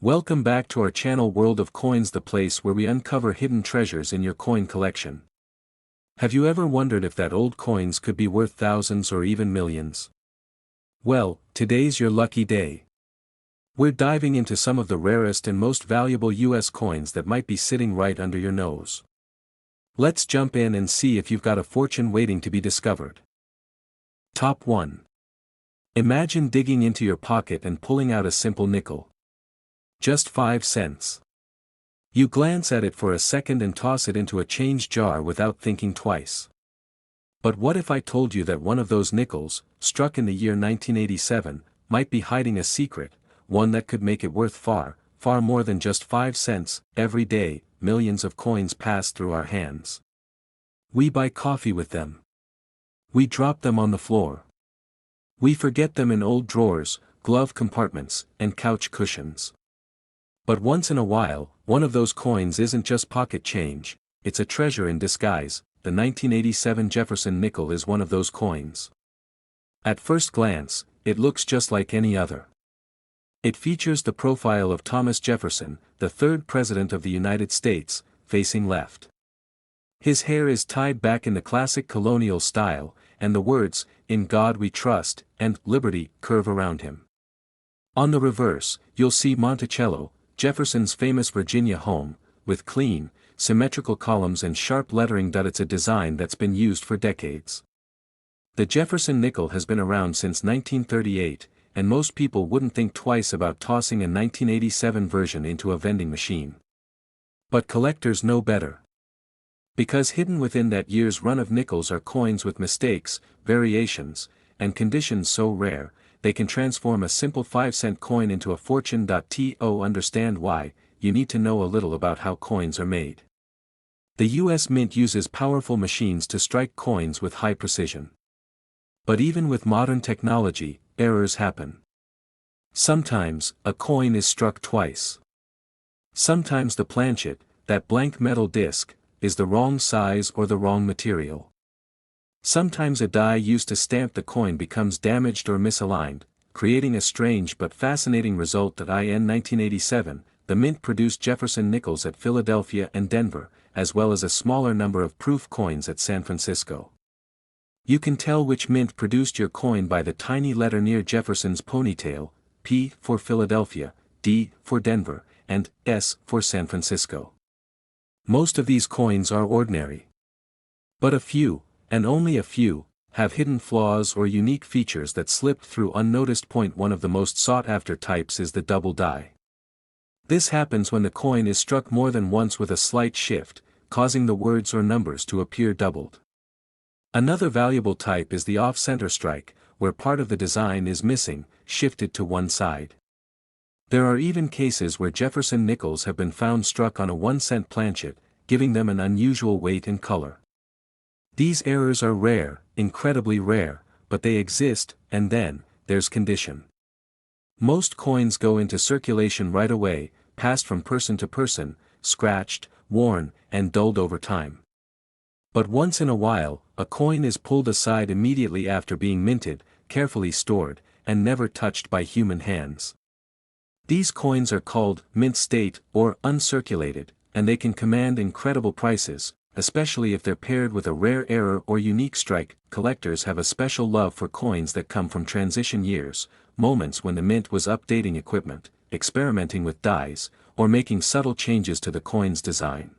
Welcome back to our channel World of Coins, the place where we uncover hidden treasures in your coin collection. Have you ever wondered if that old coins could be worth thousands or even millions? Well, today's your lucky day. We're diving into some of the rarest and most valuable US coins that might be sitting right under your nose. Let's jump in and see if you've got a fortune waiting to be discovered. Top 1. Imagine digging into your pocket and pulling out a simple nickel. Just 5 cents. You glance at it for a second and toss it into a change jar without thinking twice. But what if I told you that one of those nickels, struck in the year 1987, might be hiding a secret, one that could make it worth far, far more than just 5 cents? Every day, millions of coins pass through our hands. We buy coffee with them. We drop them on the floor. We forget them in old drawers, glove compartments, and couch cushions. But once in a while, one of those coins isn't just pocket change, it's a treasure in disguise. The 1987 Jefferson Nickel is one of those coins. At first glance, it looks just like any other. It features the profile of Thomas Jefferson, the third President of the United States, facing left. His hair is tied back in the classic colonial style, and the words, "In God We Trust," and "Liberty," curve around him. On the reverse, you'll see Monticello, Jefferson's famous Virginia home, with clean, symmetrical columns and sharp lettering. It's a design that's been used for decades. The Jefferson Nickel has been around since 1938, and most people wouldn't think twice about tossing a 1987 version into a vending machine. But collectors know better. Because hidden within that year's run of nickels are coins with mistakes, variations, and conditions so rare, they can transform a simple 5-cent coin into a fortune. To understand why, you need to know a little about how coins are made. The US Mint uses powerful machines to strike coins with high precision. But even with modern technology, errors happen. Sometimes, a coin is struck twice. Sometimes the planchet, that blank metal disc, is the wrong size or the wrong material. Sometimes a die used to stamp the coin becomes damaged or misaligned, creating a strange but fascinating result. In 1987, the Mint produced Jefferson nickels at Philadelphia and Denver, as well as a smaller number of proof coins at San Francisco. You can tell which mint produced your coin by the tiny letter near Jefferson's ponytail, P for Philadelphia, D for Denver, and S for San Francisco. Most of these coins are ordinary. But a few, and only a few, have hidden flaws or unique features that slipped through unnoticed. One of the most sought-after types is the double die. This happens when the coin is struck more than once with a slight shift, causing the words or numbers to appear doubled. Another valuable type is the off-center strike, where part of the design is missing, shifted to one side. There are even cases where Jefferson nickels have been found struck on a 1-cent planchet, giving them an unusual weight and color. These errors are rare, incredibly rare, but they exist. And then, there's condition. Most coins go into circulation right away, passed from person to person, scratched, worn, and dulled over time. But once in a while, a coin is pulled aside immediately after being minted, carefully stored, and never touched by human hands. These coins are called mint state or uncirculated, and they can command incredible prices, especially if they're paired with a rare error or unique strike. Collectors have a special love for coins that come from transition years, moments when the mint was updating equipment, experimenting with dies, or making subtle changes to the coin's design.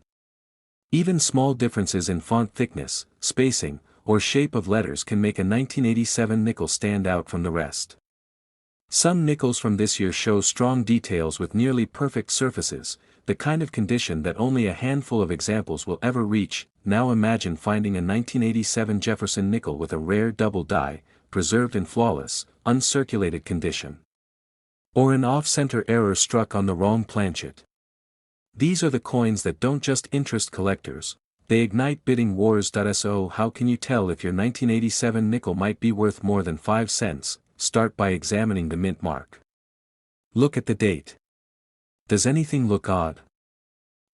Even small differences in font thickness, spacing, or shape of letters can make a 1987 nickel stand out from the rest. Some nickels from this year show strong details with nearly perfect surfaces, the kind of condition that only a handful of examples will ever reach. Now imagine finding a 1987 Jefferson nickel with a rare double die, preserved in flawless, uncirculated condition. Or an off-center error struck on the wrong planchet. These are the coins that don't just interest collectors, they ignite bidding wars. So how can you tell if your 1987 nickel might be worth more than 5 cents? Start by examining the mint mark. Look at the date. Does anything look odd?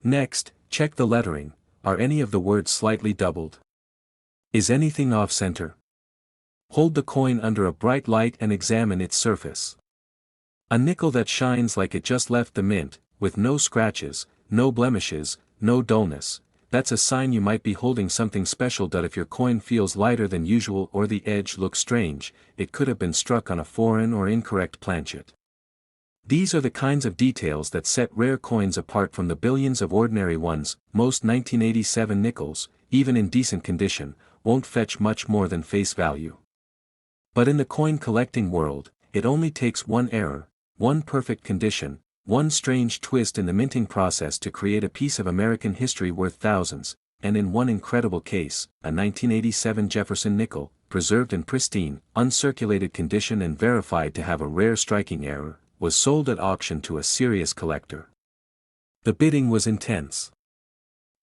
Next, check the lettering. Are any of the words slightly doubled? Is anything off-center? Hold the coin under a bright light and examine its surface. A nickel that shines like it just left the mint, with no scratches, no blemishes, no dullness. That's a sign you might be holding something special. If your coin feels lighter than usual or the edge looks strange, it could have been struck on a foreign or incorrect planchet. These are the kinds of details that set rare coins apart from the billions of ordinary ones. Most 1987 nickels, even in decent condition, won't fetch much more than face value. But in the coin collecting world, it only takes one error, one perfect condition, one strange twist in the minting process to create a piece of American history worth thousands, and in one incredible case, a 1987 Jefferson nickel, preserved in pristine, uncirculated condition and verified to have a rare striking error, was sold at auction to a serious collector. The bidding was intense.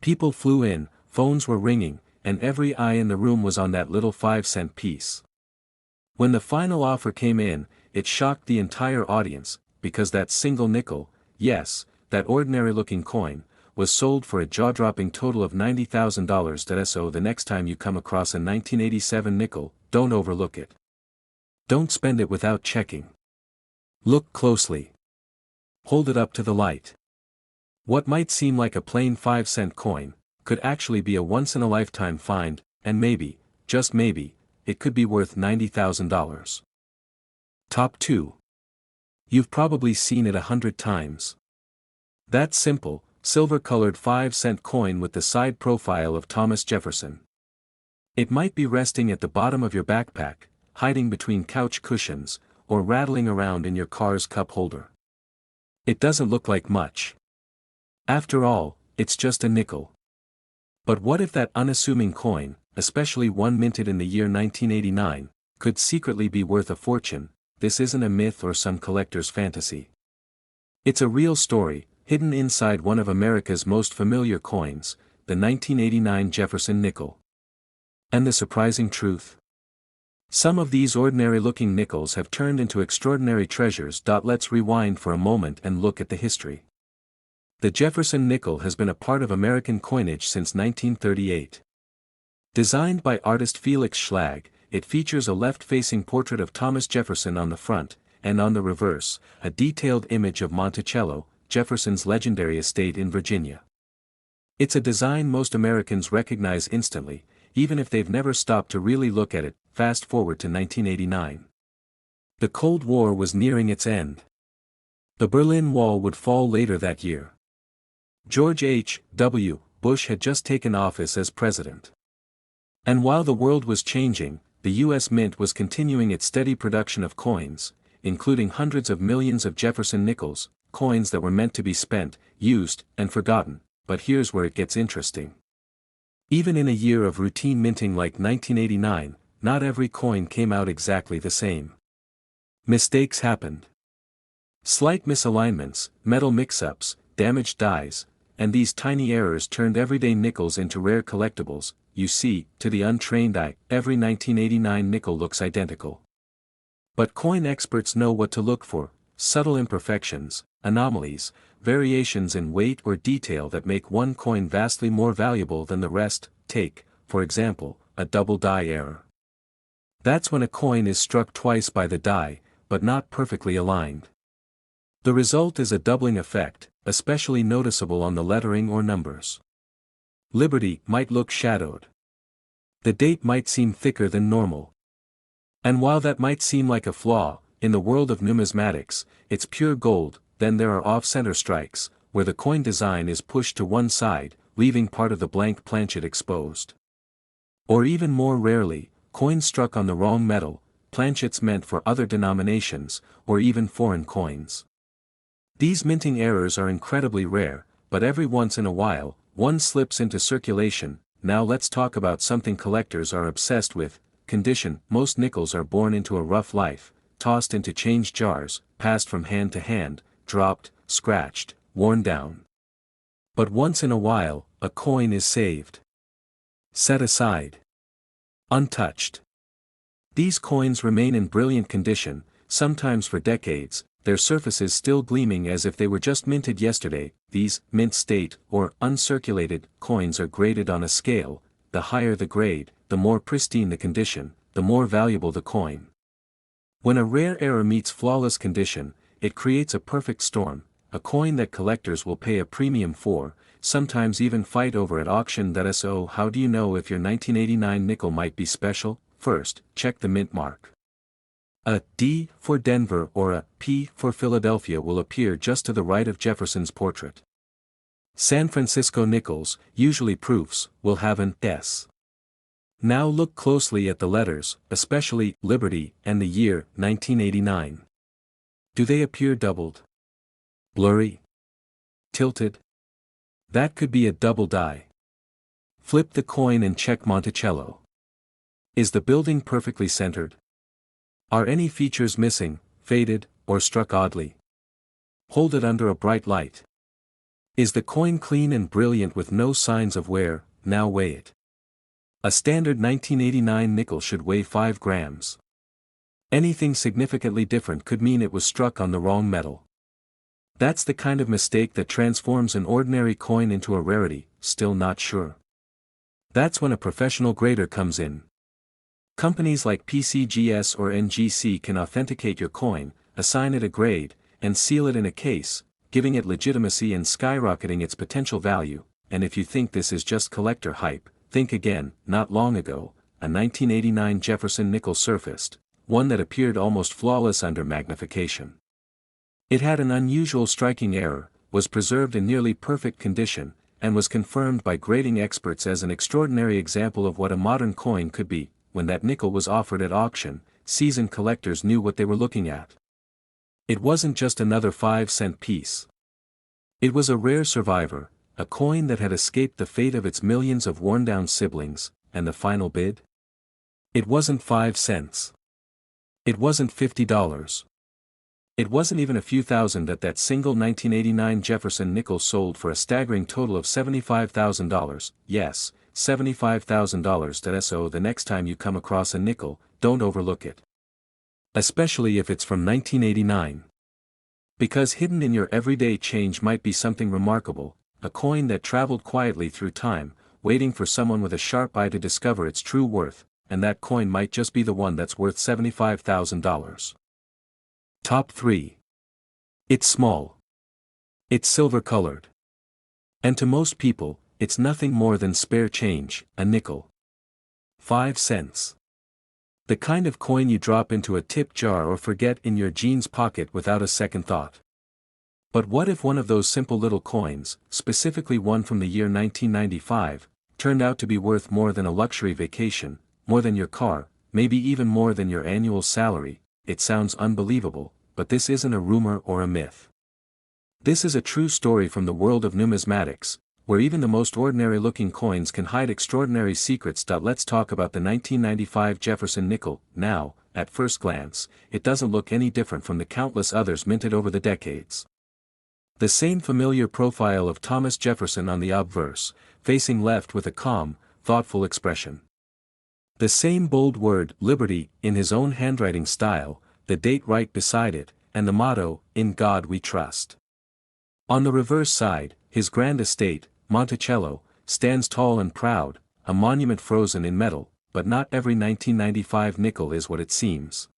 People flew in, phones were ringing, and every eye in the room was on that little 5-cent piece. When the final offer came in, it shocked the entire audience, because that single nickel, yes, that ordinary-looking coin, was sold for a jaw-dropping total of $90,000. So the next time you come across a 1987 nickel, don't overlook it. Don't spend it without checking. Look closely. Hold it up to the light. What might seem like a plain 5-cent coin, could actually be a once-in-a-lifetime find, and maybe, just maybe, it could be worth $90,000. Top 2. You've probably seen it 100 times. That simple, silver-colored 5-cent coin with the side profile of Thomas Jefferson. It might be resting at the bottom of your backpack, hiding between couch cushions, or rattling around in your car's cup holder. It doesn't look like much. After all, it's just a nickel. But what if that unassuming coin, especially one minted in the year 1989, could secretly be worth a fortune? This isn't a myth or some collector's fantasy. It's a real story, hidden inside one of America's most familiar coins, the 1989 Jefferson nickel. And the surprising truth? Some of these ordinary-looking nickels have turned into extraordinary treasures. Let's rewind for a moment and look at the history. The Jefferson nickel has been a part of American coinage since 1938. Designed by artist Felix Schlag, it features a left-facing portrait of Thomas Jefferson on the front, and on the reverse, a detailed image of Monticello, Jefferson's legendary estate in Virginia. It's a design most Americans recognize instantly, even if they've never stopped to really look at it. Fast forward to 1989. The Cold War was nearing its end. The Berlin Wall would fall later that year. George H.W. Bush had just taken office as president. And while the world was changing, the U.S. Mint was continuing its steady production of coins, including hundreds of millions of Jefferson nickels, coins that were meant to be spent, used, and forgotten. But here's where it gets interesting. Even in a year of routine minting like 1989, not every coin came out exactly the same. Mistakes happened. Slight misalignments, metal mix-ups, damaged dies, and these tiny errors turned everyday nickels into rare collectibles. You see, to the untrained eye, every 1989 nickel looks identical. But coin experts know what to look for: subtle imperfections, anomalies, variations in weight or detail that make one coin vastly more valuable than the rest. Take, for example, a double die error. That's when a coin is struck twice by the die, but not perfectly aligned. The result is a doubling effect, especially noticeable on the lettering or numbers. Liberty might look shadowed. The date might seem thicker than normal. And while that might seem like a flaw, in the world of numismatics, it's pure gold. Then there are off-center strikes, where the coin design is pushed to one side, leaving part of the blank planchet exposed. Or even more rarely, coins struck on the wrong metal, planchets meant for other denominations, or even foreign coins. These minting errors are incredibly rare, but every once in a while, one slips into circulation. Now let's talk about something collectors are obsessed with: condition. Most nickels are born into a rough life, tossed into change jars, passed from hand to hand, dropped, scratched, worn down. But once in a while, a coin is saved. Set aside. Untouched. These coins remain in brilliant condition, sometimes for decades, their surfaces still gleaming as if they were just minted yesterday. These mint state, or uncirculated, coins are graded on a scale. The higher the grade, the more pristine the condition, the more valuable the coin. When a rare error meets flawless condition, it creates a perfect storm, a coin that collectors will pay a premium for, sometimes even fight over at auction. So how do you know if your 1989 nickel might be special? First, check the mint mark. A D for Denver or a P for Philadelphia will appear just to the right of Jefferson's portrait. San Francisco nickels, usually proofs, will have an S. Now look closely at the letters, especially Liberty and the year 1989. Do they appear doubled? Blurry? Tilted? That could be a double die. Flip the coin and check Monticello. Is the building perfectly centered? Are any features missing, faded, or struck oddly? Hold it under a bright light. Is the coin clean and brilliant with no signs of wear? Now weigh it. A standard 1989 nickel should weigh 5 grams. Anything significantly different could mean it was struck on the wrong metal. That's the kind of mistake that transforms an ordinary coin into a rarity. Still not sure? That's when a professional grader comes in. Companies like PCGS or NGC can authenticate your coin, assign it a grade, and seal it in a case, giving it legitimacy and skyrocketing its potential value. And if you think this is just collector hype, think again. Not long ago, a 1989 Jefferson nickel surfaced, one that appeared almost flawless under magnification. It had an unusual striking error, was preserved in nearly perfect condition, and was confirmed by grading experts as an extraordinary example of what a modern coin could be. When that nickel was offered at auction, seasoned collectors knew what they were looking at. It wasn't just another 5-cent piece. It was a rare survivor, a coin that had escaped the fate of its millions of worn-down siblings. And the final bid? It wasn't 5 cents. It wasn't $50. It wasn't even a few thousand. That single 1989 Jefferson nickel sold for a staggering total of $75,000, yes, $75,000. So the next time you come across a nickel, don't overlook it. Especially if it's from 1989. Because hidden in your everyday change might be something remarkable, a coin that traveled quietly through time, waiting for someone with a sharp eye to discover its true worth, and that coin might just be the one that's worth $75,000. Top 3. It's small. It's silver-colored. And to most people, it's nothing more than spare change, a nickel. 5 cents. The kind of coin you drop into a tip jar or forget in your jeans pocket without a second thought. But what if one of those simple little coins, specifically one from the year 1995, turned out to be worth more than a luxury vacation, more than your car, maybe even more than your annual salary? It sounds unbelievable, but this isn't a rumor or a myth. This is a true story from the world of numismatics, where even the most ordinary-looking coins can hide extraordinary secrets. Let's talk about the 1995 Jefferson nickel. Now, at first glance, it doesn't look any different from the countless others minted over the decades. The same familiar profile of Thomas Jefferson on the obverse, facing left with a calm, thoughtful expression. The same bold word, liberty, in his own handwriting style, the date right beside it, and the motto, "In God We Trust." On the reverse side, his grand estate, Monticello, stands tall and proud, a monument frozen in metal, but not every 1995 nickel is what it seems.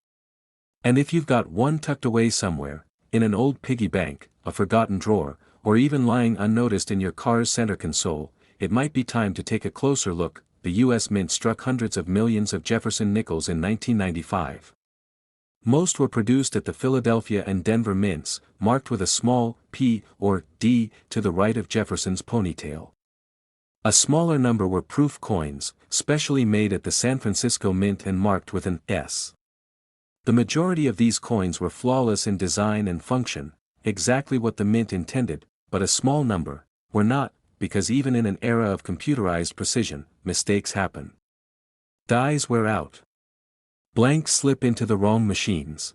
And if you've got one tucked away somewhere, in an old piggy bank, a forgotten drawer, or even lying unnoticed in your car's center console, it might be time to take a closer look. The U.S. Mint struck hundreds of millions of Jefferson nickels in 1995. Most were produced at the Philadelphia and Denver mints, marked with a small P or D to the right of Jefferson's ponytail. A smaller number were proof coins, specially made at the San Francisco Mint and marked with an S. The majority of these coins were flawless in design and function, exactly what the mint intended, but a small number were not, because even in an era of computerized precision, mistakes happen. Dies wear out. Blanks slip into the wrong machines.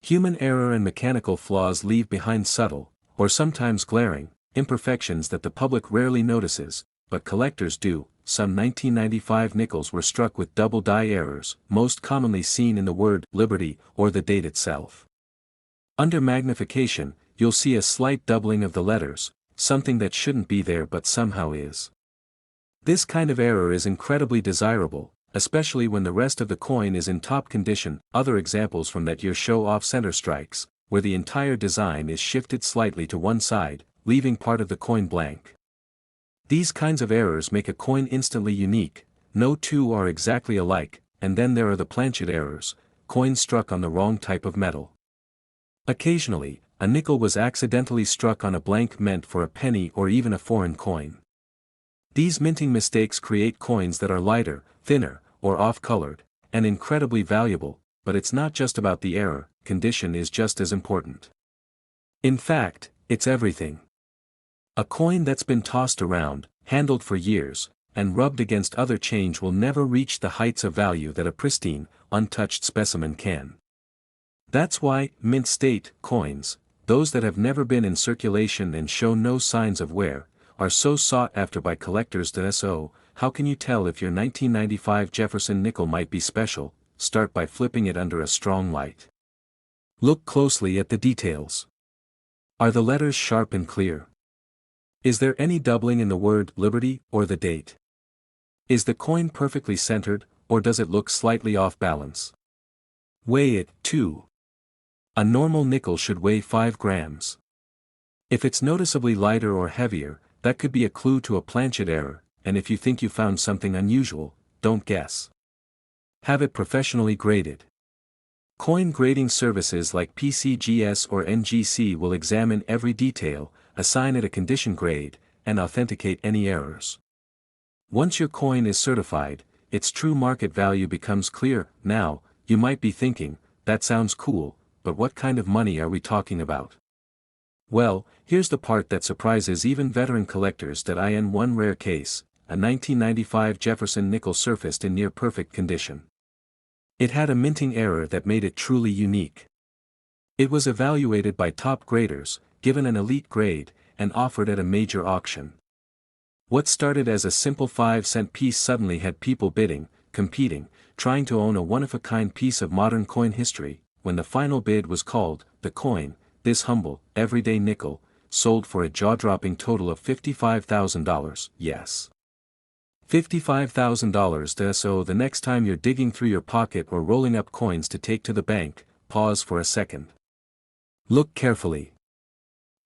Human error and mechanical flaws leave behind subtle, or sometimes glaring, imperfections that the public rarely notices, but collectors do. Some 1995 nickels were struck with double die errors, most commonly seen in the word liberty or the date itself. Under magnification, you'll see a slight doubling of the letters, something that shouldn't be there but somehow is. This kind of error is incredibly desirable, especially when the rest of the coin is in top condition. Other examples from that year show off center strikes, where the entire design is shifted slightly to one side, leaving part of the coin blank. These kinds of errors make a coin instantly unique. No two are exactly alike, and then there are the planchet errors, coins struck on the wrong type of metal. Occasionally, a nickel was accidentally struck on a blank meant for a penny or even a foreign coin. These minting mistakes create coins that are lighter, thinner, or off-colored, and incredibly valuable, but it's not just about the error, condition is just as important. In fact, it's everything. A coin that's been tossed around, handled for years, and rubbed against other change will never reach the heights of value that a pristine, untouched specimen can. That's why, mint state coins, those that have never been in circulation and show no signs of wear, are so sought after by collectors. So, how can you tell if your 1995 Jefferson nickel might be special? Start by flipping it under a strong light. Look closely at the details. Are the letters sharp and clear? Is there any doubling in the word Liberty or the date? Is the coin perfectly centered, or does it look slightly off balance? Weigh it, too. A normal nickel should weigh 5 grams. If it's noticeably lighter or heavier, that could be a clue to a planchet error, and if you think you found something unusual, don't guess. Have it professionally graded. Coin grading services like PCGS or NGC will examine every detail, assign it a condition grade, and authenticate any errors. Once your coin is certified, its true market value becomes clear. Now, you might be thinking, that sounds cool, but what kind of money are we talking about? Well, here's the part that surprises even veteran collectors. In one rare case, a 1995 Jefferson nickel surfaced in near-perfect condition. It had a minting error that made it truly unique. It was evaluated by top graders, given an elite grade, and offered at a major auction. What started as a simple 5-cent piece suddenly had people bidding, competing, trying to own a one-of-a-kind piece of modern coin history. When the final bid was called, the coin, this humble, everyday nickel, sold for a jaw-dropping total of $55,000, yes. $55,000. So the next time you're digging through your pocket or rolling up coins to take to the bank, pause for a second. Look carefully.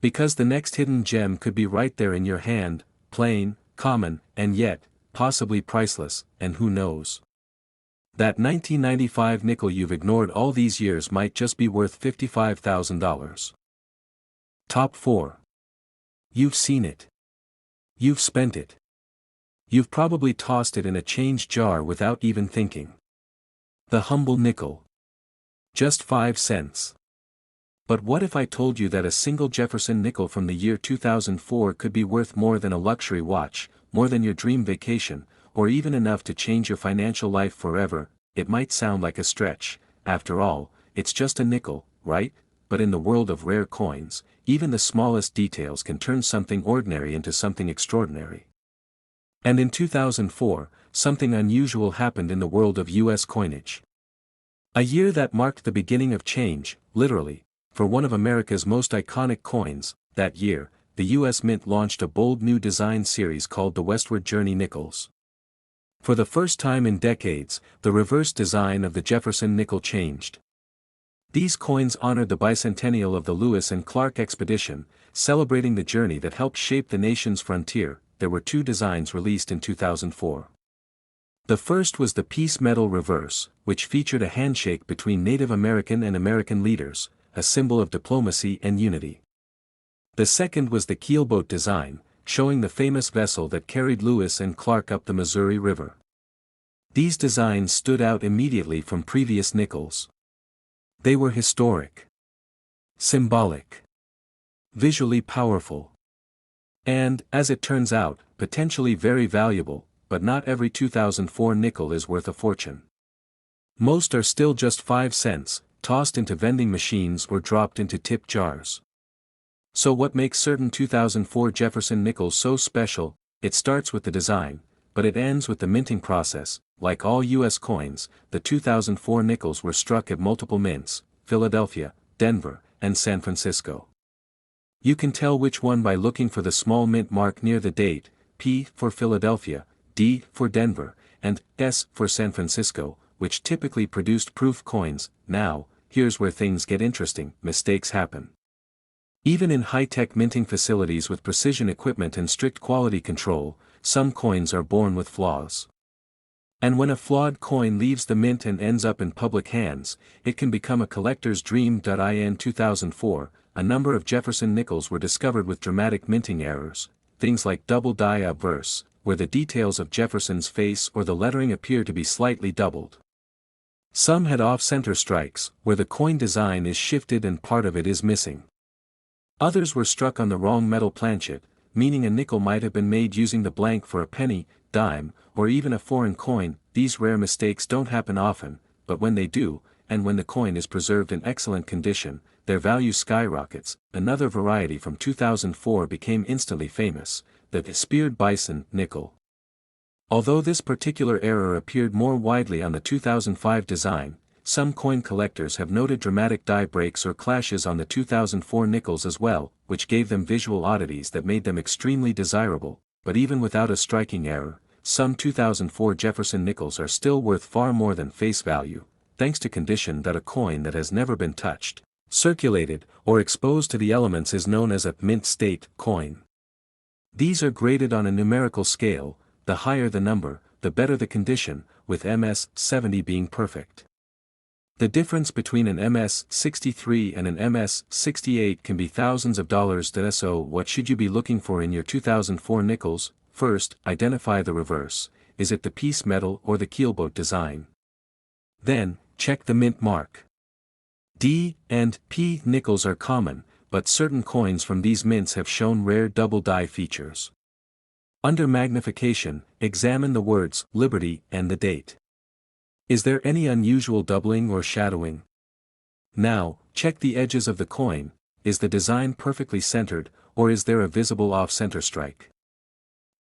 Because the next hidden gem could be right there in your hand, plain, common, and yet, possibly priceless, and who knows? That 1995 nickel you've ignored all these years might just be worth $55,000. Top 4. You've seen it. You've spent it. You've probably tossed it in a change jar without even thinking. The humble nickel. Just 5 cents. But what if I told you that a single Jefferson nickel from the year 2004 could be worth more than a luxury watch, more than your dream vacation, or even enough to change your financial life forever? It might sound like a stretch. After all, it's just a nickel, right? But in the world of rare coins, even the smallest details can turn something ordinary into something extraordinary. And in 2004, something unusual happened in the world of U.S. coinage. A year that marked the beginning of change, literally. For one of America's most iconic coins, that year, the U.S. Mint launched a bold new design series called the Westward Journey Nickels. For the first time in decades, the reverse design of the Jefferson nickel changed. These coins honored the bicentennial of the Lewis and Clark expedition, celebrating the journey that helped shape the nation's frontier. There were 2 designs released in 2004. The first was the Peace Medal Reverse, which featured a handshake between Native American and American leaders, a symbol of diplomacy and unity. The second was the keelboat design, showing the famous vessel that carried Lewis and Clark up the Missouri River. These designs stood out immediately from previous nickels. They were historic, symbolic, visually powerful, and, as it turns out, potentially very valuable, but not every 2004 nickel is worth a fortune. Most are still just 5 cents, tossed into vending machines or dropped into tip jars. So what makes certain 2004 Jefferson nickels so special? It starts with the design, but it ends with the minting process. Like all U.S. coins, the 2004 nickels were struck at multiple mints: Philadelphia, Denver, and San Francisco. You can tell which one by looking for the small mint mark near the date, P for Philadelphia, D for Denver, and S for San Francisco, which typically produced proof coins. Now, here's where things get interesting: mistakes happen. Even in high-tech minting facilities with precision equipment and strict quality control, some coins are born with flaws. And when a flawed coin leaves the mint and ends up in public hands, it can become a collector's dream. In 2004, a number of Jefferson Nickels were discovered with dramatic minting errors, things like double die obverse, where the details of Jefferson's face or the lettering appear to be slightly doubled. Some had off-center strikes, where the coin design is shifted and part of it is missing. Others were struck on the wrong metal planchet, meaning a nickel might have been made using the blank for a penny, dime, or even a foreign coin. These rare mistakes don't happen often, but when they do, and when the coin is preserved in excellent condition, their value skyrockets. Another variety from 2004 became instantly famous, the speared bison nickel. Although this particular error appeared more widely on the 2005 design, some coin collectors have noted dramatic die breaks or clashes on the 2004 nickels as well, which gave them visual oddities that made them extremely desirable. But even without a striking error, some 2004 Jefferson Nickels are still worth far more than face value, thanks to condition that a coin that has never been touched, circulated, or exposed to the elements is known as a mint state coin. These are graded on a numerical scale. The higher the number, the better the condition, with MS 70 being perfect. The difference between an MS 63 and an MS 68 can be thousands of dollars. So what should you be looking for in your 2004 nickels? First, identify the reverse. Is it the piece metal or the keelboat design? Then, check the mint mark. D and P nickels are common, but certain coins from these mints have shown rare double die features. Under magnification, examine the words Liberty and the date. Is there any unusual doubling or shadowing? Now, check the edges of the coin. Is the design perfectly centered, or is there a visible off-center strike?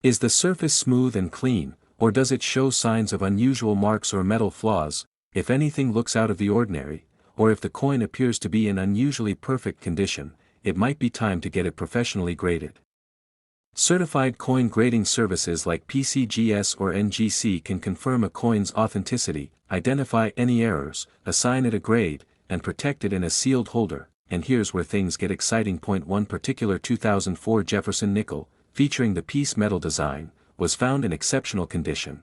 Is the surface smooth and clean, or does it show signs of unusual marks or metal flaws? If anything looks out of the ordinary, or if the coin appears to be in unusually perfect condition, it might be time to get it professionally graded. Certified coin grading services like PCGS or NGC can confirm a coin's authenticity, identify any errors, assign it a grade, and protect it in a sealed holder. And here's where things get exciting. One particular 2004 Jefferson nickel, featuring the piece metal design, was found in exceptional condition.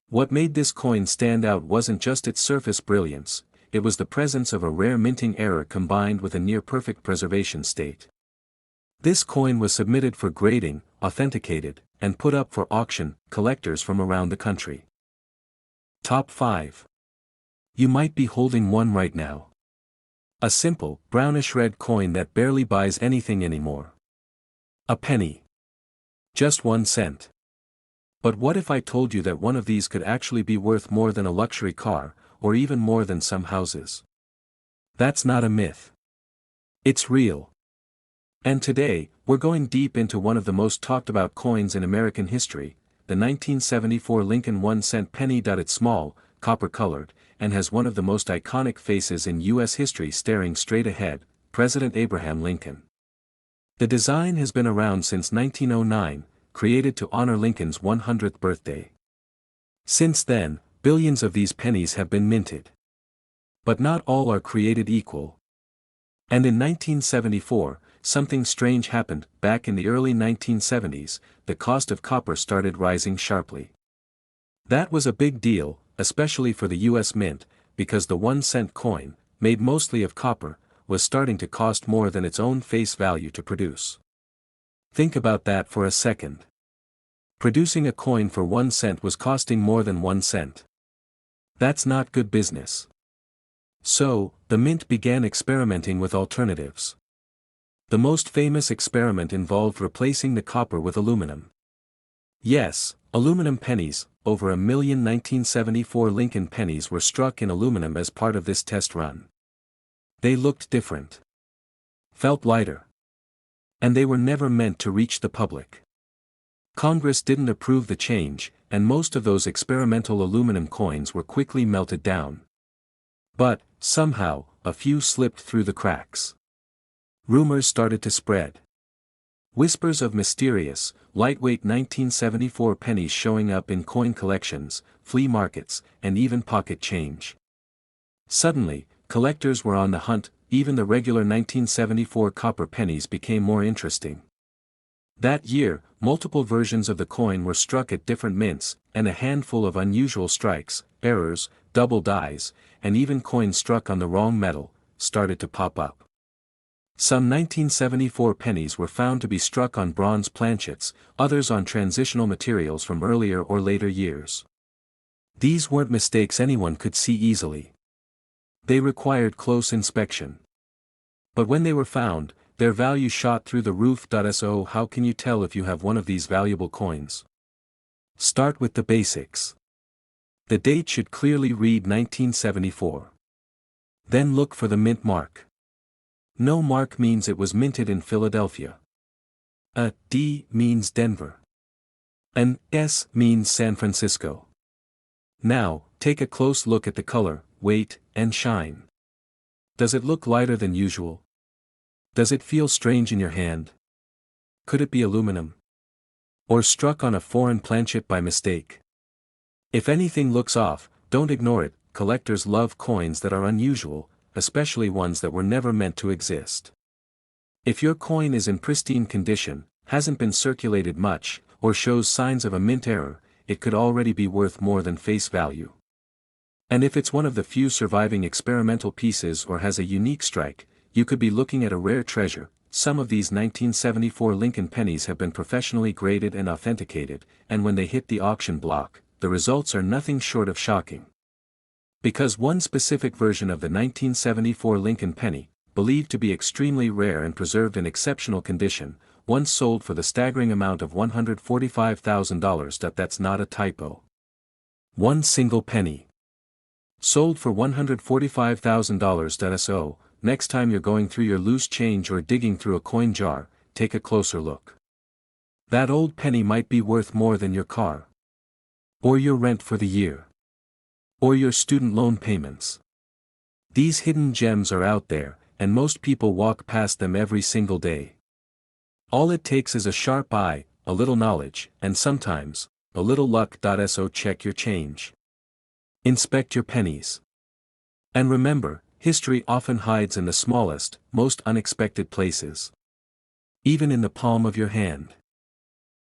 What made this coin stand out wasn't just its surface brilliance, it was the presence of a rare minting error combined with a near-perfect preservation state. This coin was submitted for grading, authenticated, and put up for auction. Collectors from around the country. Top 5. You might be holding one right now. A simple, brownish-red coin that barely buys anything anymore. A penny. Just 1 cent. But what if I told you that one of these could actually be worth more than a luxury car, or even more than some houses? That's not a myth. It's real. And today, we're going deep into one of the most talked about coins in American history, the 1974 Lincoln 1-cent penny. It's small, copper-colored, and has one of the most iconic faces in U.S. history staring straight ahead, President Abraham Lincoln. The design has been around since 1909, created to honor Lincoln's 100th birthday. Since then, billions of these pennies have been minted. But not all are created equal. And in 1974, something strange happened. Back in the early 1970s, the cost of copper started rising sharply. That was a big deal, especially for the U.S. Mint, because the 1-cent coin, made mostly of copper, was starting to cost more than its own face value to produce. Think about that for a second. Producing a coin for 1 cent was costing more than 1 cent. That's not good business. So, the Mint began experimenting with alternatives. The most famous experiment involved replacing the copper with aluminum. Yes, aluminum pennies. Over 1 million 1974 Lincoln pennies were struck in aluminum as part of this test run. They looked different. Felt lighter. And they were never meant to reach the public. Congress didn't approve the change, and most of those experimental aluminum coins were quickly melted down. But, somehow, a few slipped through the cracks. Rumors started to spread. Whispers of mysterious, lightweight 1974 pennies showing up in coin collections, flea markets, and even pocket change. Suddenly, collectors were on the hunt. Even the regular 1974 copper pennies became more interesting. That year, multiple versions of the coin were struck at different mints, and a handful of unusual strikes, errors, double dies, and even coins struck on the wrong metal, started to pop up. Some 1974 pennies were found to be struck on bronze planchets, others on transitional materials from earlier or later years. These weren't mistakes anyone could see easily. They required close inspection. But when they were found, their value shot through the roof. So how can you tell if you have one of these valuable coins? Start with the basics. The date should clearly read 1974. Then look for the mint mark. No mark means it was minted in Philadelphia. A D means Denver. An S means San Francisco. Now, take a close look at the color, weight, and shine. Does it look lighter than usual? Does it feel strange in your hand? Could it be aluminum? Or struck on a foreign planchet by mistake? If anything looks off, don't ignore it. Collectors love coins that are unusual, especially ones that were never meant to exist. If your coin is in pristine condition, hasn't been circulated much, or shows signs of a mint error, it could already be worth more than face value. And if it's one of the few surviving experimental pieces or has a unique strike, you could be looking at a rare treasure. Some of these 1974 Lincoln pennies have been professionally graded and authenticated, and when they hit the auction block, the results are nothing short of shocking. Because one specific version of the 1974 Lincoln penny, believed to be extremely rare and preserved in exceptional condition, once sold for the staggering amount of $145,000. That's not a typo. One single penny. Sold for $145,000. So, next time you're going through your loose change or digging through a coin jar, take a closer look. That old penny might be worth more than your car. Or your rent for the year. Or your student loan payments. These hidden gems are out there, and most people walk past them every single day. All it takes is a sharp eye, a little knowledge, and sometimes, a little luck. So check your change. Inspect your pennies. And remember, history often hides in the smallest, most unexpected places. Even in the palm of your hand.